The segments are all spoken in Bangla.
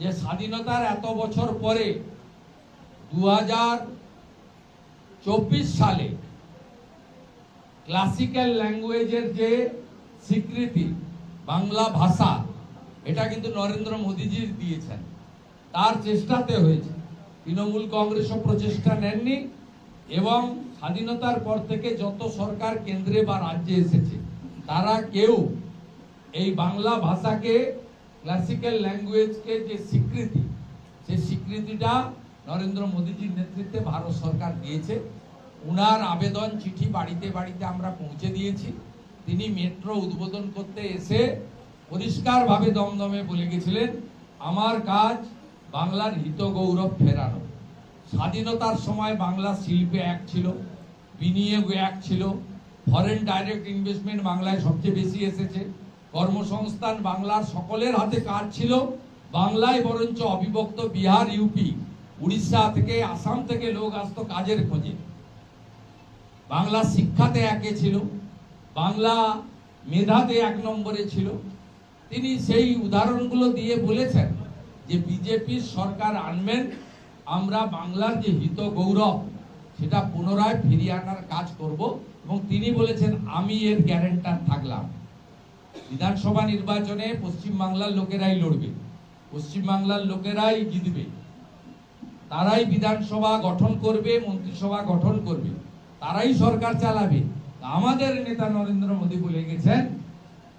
যে স্বাধীনতার এত বছর পরে 2024 সালে ক্লাসিক্যাল ল্যাঙ্গুয়েজের যে স্বীকৃতি বাংলা ভাষা, এটা কিন্তু নরেন্দ্র মোদীজি দিয়েছেন। তার চেষ্টাতে হয়েছে, তৃণমূল কংগ্রেসও প্রচেষ্টা নেননি। এবং স্বাধীনতার পর থেকে যত সরকার কেন্দ্রে বা রাজ্যে এসেছে তারা কেউ এই বাংলা ভাষাকে, ক্লাসিক্যাল ল্যাঙ্গুয়েজকে যে স্বীকৃতি, সেই স্বীকৃতিটা নরেন্দ্র মোদীজির নেতৃত্বে ভারত সরকার দিয়েছে। উনার আবেদন চিঠি বাড়িতে বাড়িতে আমরা পৌঁছে দিয়েছি। তিনি মেট্রো উদ্বোধন করতে এসে পরিষ্কারভাবে দমদমে বলে গেছিলেন, আমার কাজ বাংলার হিত গৌরব ফেরানো। স্বাধীনতার সময় বাংলা শিল্পে এক ছিল, বিনিয়োগ এক ছিল, ফরেন ডাইরেক্ট ইনভেস্টমেন্ট বাংলায় সবচেয়ে বেশি এসেছে, কর্মসংস্থান বাংলার সকলের হাতে কাজ ছিল। বাংলায় বরঞ্চ অবিভক্ত বিহার, ইউপি, উড়িষ্যা থেকে, আসাম থেকে লোক আসতো কাজের খোঁজে। বাংলা শিক্ষাতে একে ছিল, বাংলা মেধাতে 1 নম্বরে ছিল। তিনি সেই উদাহরণগুলো দিয়ে বলেছেন যে বিজেপির সরকার আনবেন, আমরা বাংলার যে হিত গৌরব সেটা পুনরায় ফিরিয়ে আনার কাজ করব। এবং তিনি বলেছেন, আমি এর গ্যারান্টার থাকলাম। বিধানসভা নির্বাচনে পশ্চিমবাংলার লোকেরাই লড়বে, পশ্চিমবাংলার লোকেরাই জিতবে, তারাই বিধানসভা গঠন করবে, মন্ত্রিসভা গঠন করবে, তারাই সরকার চালাবে। আমাদের নেতা নরেন্দ্র মোদী বলে গেছেন,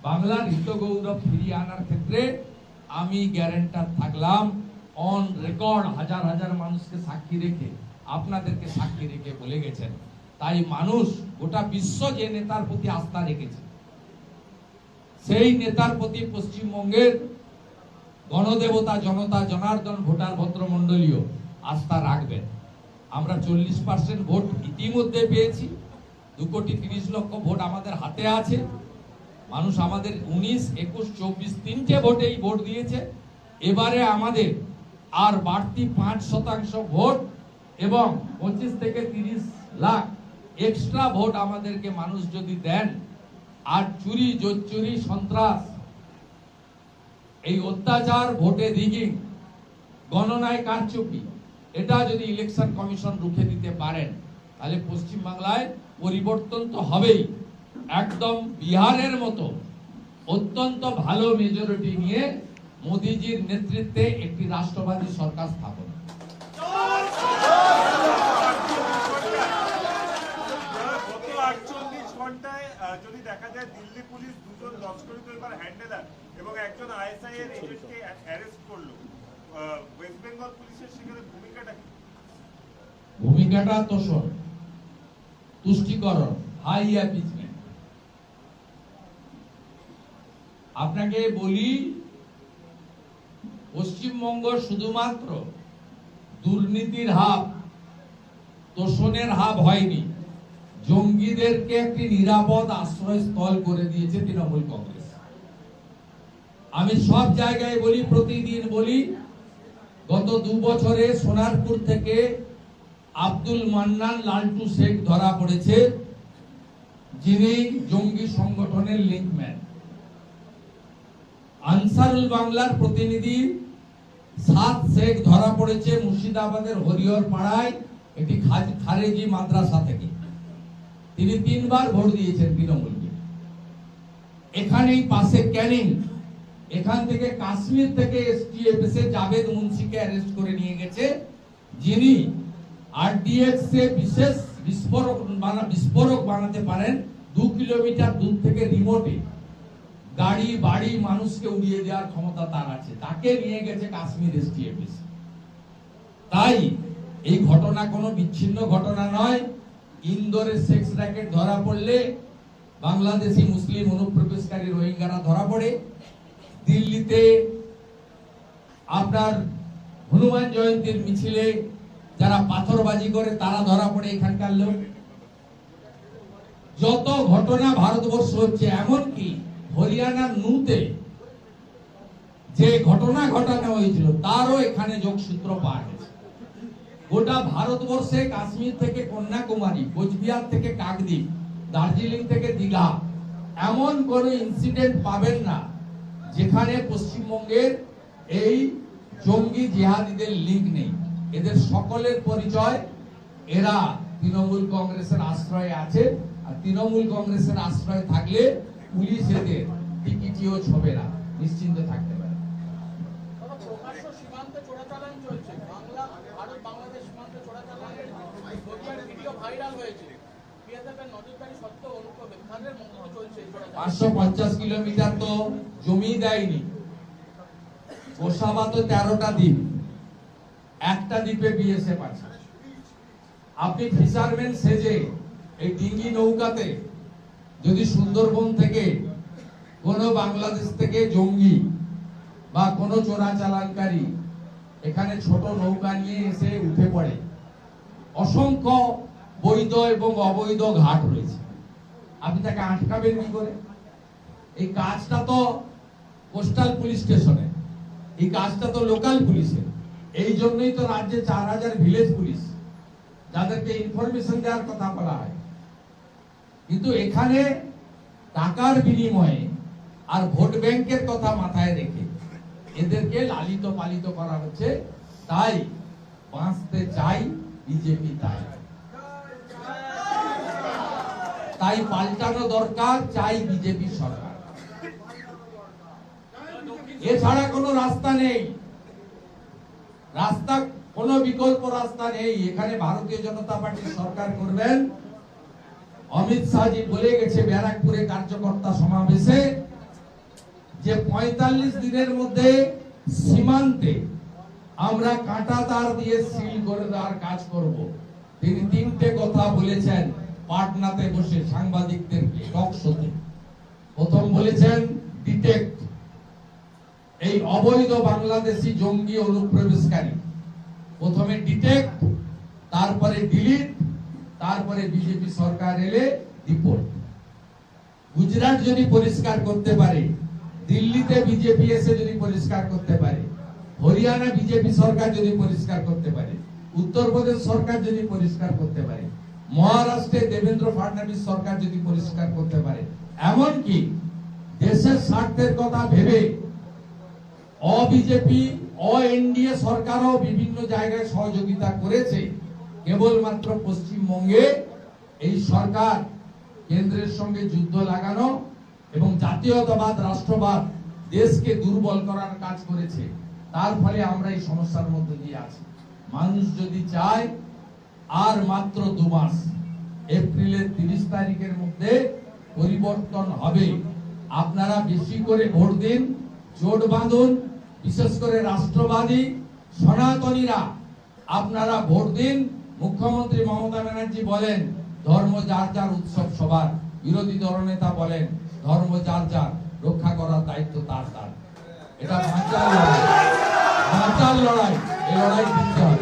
বাংলার হিত গৌরব ফিরিয়ে আনার ক্ষেত্রে আমি গ্যারান্টার থাকলাম। অন রেকর্ড হাজার হাজার মানুষকে সাক্ষী রেখে, আপনাদেরকে সাক্ষী রেখে বলে গেছেন। তাই মানুষ, গোটা বিশ্ব যে নেতার প্রতি আস্থা রেখেছে, সেই নেতার প্রতি পশ্চিমবঙ্গের গণদেবতা, জনতা, জনার্দন, ভোটার ভদ্রমণ্ডলীয় আস্থা রাখবেন। আমরা 40% ভোট ইতিমধ্যে পেয়েছি। 2,30,00,000 ভোট আমাদের হাতে আছে। মানুষ আমাদের 19, 21, 24 তিনটে ভোটেই ভোট দিয়েছে। এবারে আমাদের আর বাড়তি 5% ভোট এবং 25 থেকে 30 লাখ এক্সট্রা ভোট আমাদেরকে মানুষ যদি দেন, আর চুরি, জোচ্চুরি, সন্ত্রাস, এই অত্যাচার, ভোটে রিগিং, গণনায় কারচুপি, এটা যদি ইলেকশন কমিশন রুখে দিতে পারেন, তাহলে পশ্চিমবাংলায় পরিবর্তন তো হবেই। একদম বিহারের মতো অত্যন্ত ভালো মেজরিটি নিয়ে মোদীজির নেতৃত্বে একটি রাষ্ট্রবাদী সরকার স্থাপন। যদি দেখা যায় দিল্লি পুলিশ 2 জন লস্করি তৈবার হ্যান্ডেলার এবং একজন আইএসআই এর এজেন্টকে অ্যারেস্ট করলো, ওয়েস্ট বেঙ্গল পুলিশের সেখানে ভূমিকাটা কি? ভূমিকাটা তোষণ, তুষ্টিকরণ, হাই অ্যাপিচমেন্ট। আপনাকে বলি, পশ্চিমবঙ্গ শুধুমাত্র দুর্নীতির হাব, তোষণের হাব হয়নি, জঙ্গিদেরকে একটি নিরাপদ আশ্রয়স্থল করে দিয়েছে তৃণমূল কংগ্রেস। আমি সব জায়গায় বলি, প্রতিদিন বলি, গত 2 বছরে সোনারপুর থেকে আব্দুল মান্নান লালটু শেখ ধরা পড়েছে, যিনি জঙ্গি সংগঠনের লিঙ্কম্যান। আনসারুল বাংলার প্রতিনিধি সাদ শেখ ধরা পড়েছে মুর্শিদাবাদের হরিহর পাড়ায় একটি খারেজি মাদ্রাসা থেকে। তিনি 3 বার ভোট দিয়েছেন তৃণমূলকে। এখানেই পাশে ক্যানিং, এখান থেকে কাশ্মীর থেকে এসটিএফ এসে জাভেদ মুন্সিকে অ্যারেস্ট করে নিয়ে গেছে, যিনি আরডিএক্স এ বিশেষ বিস্ফোরক বানাতে পারেন। 2 কিলোমিটার দূর থেকে রিমোটে গাড়ি বাড়ি মানুষকে উড়িয়ে দেওয়ার ক্ষমতা তার আছে, তাকে নিয়ে গেছে কাশ্মীর এসটিএফ। তাই এই ঘটনা কোনো বিচ্ছিন্ন ঘটনা নয়। ইন্দোরের সেক্স র্যাকেট ধরা পড়লে বাংলাদেশি মুসলিম অনুপ্রবেশকারী রোহিঙ্গারা ধরা পড়ে। দিল্লিতে আপনার হনুমান জয়ন্তীর মিছিলে যারা পাথরবাজি করে তারা ধরা পড়ে এখানকার লোক। যত ঘটনা ভারতবর্ষ হচ্ছে, এমনকি হরিয়ানার নুতে যে ঘটনা ঘটানো হয়েছিল তারও এখানে যোগসূত্র পাওয়া গেছে। গোটা ভারতবর্ষে কাশ্মীর থেকে কন্যাকুমারী, কোচবিহার থেকে কাকদ্বীপ, দার্জিলিং থেকে দীঘা, এমন কোন ইনসিডেন্ট পাবেন না যেখানে পশ্চিমবঙ্গের এই জঙ্গি জিহাদিদের লিঙ্ক নেই। এদের সকলের পরিচয় এরা তৃণমূল কংগ্রেসের আশ্রয়ে আছে, আর তৃণমূল কংগ্রেসের আশ্রয়ে থাকলে পুলিশ এদের টিকিটিও ছবে না, নিশ্চিন্তে থাকতে পারে। প্রকাশ্য সীমান্তে চোরাচালান চলছে, ভারত বাংলাদেশ সীমান্তে চোরাচালানের ভিডিও ভাইরাল হয়েছে। বিএসএফের নজরদারি সত্ত্বেও অনুপ্রবেশ তাদের মন্তব্য চলছে। 550 কিলোমিটার তো জমি দেয়নি। গোসাবা তো 13টা দ্বীপ, একটা দ্বীপে বিএসএফ আছে। আপনি ফিশারম্যান সেজে এই ডিঙ্গি নৌকাতে যদি সুন্দরবন থেকে কোন বাংলাদেশ থেকে জঙ্গি বা কোন চোরাচালানকারী এখানে ছোট নৌকা নিয়ে এসে উঠে পড়ে, অসংখ্য বৈধ এবং অবৈধ ঘাট রয়েছে, আপনি তাকে আটকাবেন কি করে? এই কাজটা তো কোস্টাল পুলিশ স্টেশনে, এই কাজটা তো লোকাল পুলিশের। এই জন্যই তো রাজ্যে 4000 ভিলেজ পুলিশ, যাদেরকে ইনফরমেশন দেওয়ার কথা বলা হয়। কিন্তু এখানে টাকার বিনিময়ে আর ভোট ব্যাংকের কথা মাথায় রেখে এদেরকে লালিত পালিত করা হচ্ছে। তাই বাঁচতে চাই বিজেপি, তাই পাল্টানো দরকার, চাই বিজেপি সরকার। এছাড়া কোনো রাস্তা নেই, কোনো বিকল্প রাস্তা নেই। এখানে ভারতীয় জনতা পার্টির সরকার করবেন। অমিত শাহজি বলে গেছে ব্যারাকপুরে কার্যকর্তা সমাবেশে যে 45 দিনের মধ্যে সীমান্তে আমরা কাঁটা তার দিয়ে সিল করে দেওয়ার কাজ করব। তিনি 3টে কথা বলেছেন পাটনাতে বসে সাংবাদিকদের টক শোতে। প্রথম বলেছেন ডিটেক্ট, এই অবৈধ বাংলাদেশি জঙ্গি অনুপ্রবেশকারী, প্রথমে ডিটেক্ট, তারপরে ডিলিট, তারপরে বিজেপি সরকার এলে রিপোর্ট। গুজরাট যদি পরিষ্কার করতে পারে, দিল্লিতে বিজেপি এসে যদি পরিষ্কার করতে পারে, হরিয়ানা বিজেপি সরকার যদি পরিষ্কার করতে পারে, উত্তরপ্রদেশ সরকার যদি পরিষ্কার করতে পারে, মহারাষ্ট্রে দেবেন্দ্র ফাডনবিস সরকার যদি পরিষ্কার করতে পারে, এমনকি দেশের স্বার্থের কথা ভেবে অবিজেপি এনডিএ সরকারও বিভিন্ন জায়গায় সহযোগিতা করেছে, কেবলমাত্র পশ্চিমবঙ্গে এই সরকার কেন্দ্রের সঙ্গে যুদ্ধ লাগানো এবং জাতীয়তাবাদ রাষ্ট্রবাদ দেশকে দুর্বল করার কাজ করেছে। তার ফলে আমরা এই সমস্যার মধ্যে দিয়ে আছি। মানুষ যদি চায় আর মাত্র 2 মাস, এপ্রিলের 30 তারিখের মধ্যে পরিবর্তন হবে। আপনারা বেশি করে ভোট দিন, জোট বাঁধুন, বিশেষ করে রাষ্ট্রবাদী সনাতনীরা আপনারা ভোট দিন। মুখ্যমন্ত্রী মমতা ব্যানার্জি বলেন ধর্ম যার যার, উৎসব সবার। বিরোধী দলনেতা বলেন ধর্ম যার যার, রক্ষা করার দায়িত্ব তার তার। এটা বাঁচার লড়াই, এই লড়াই জিততে হবে।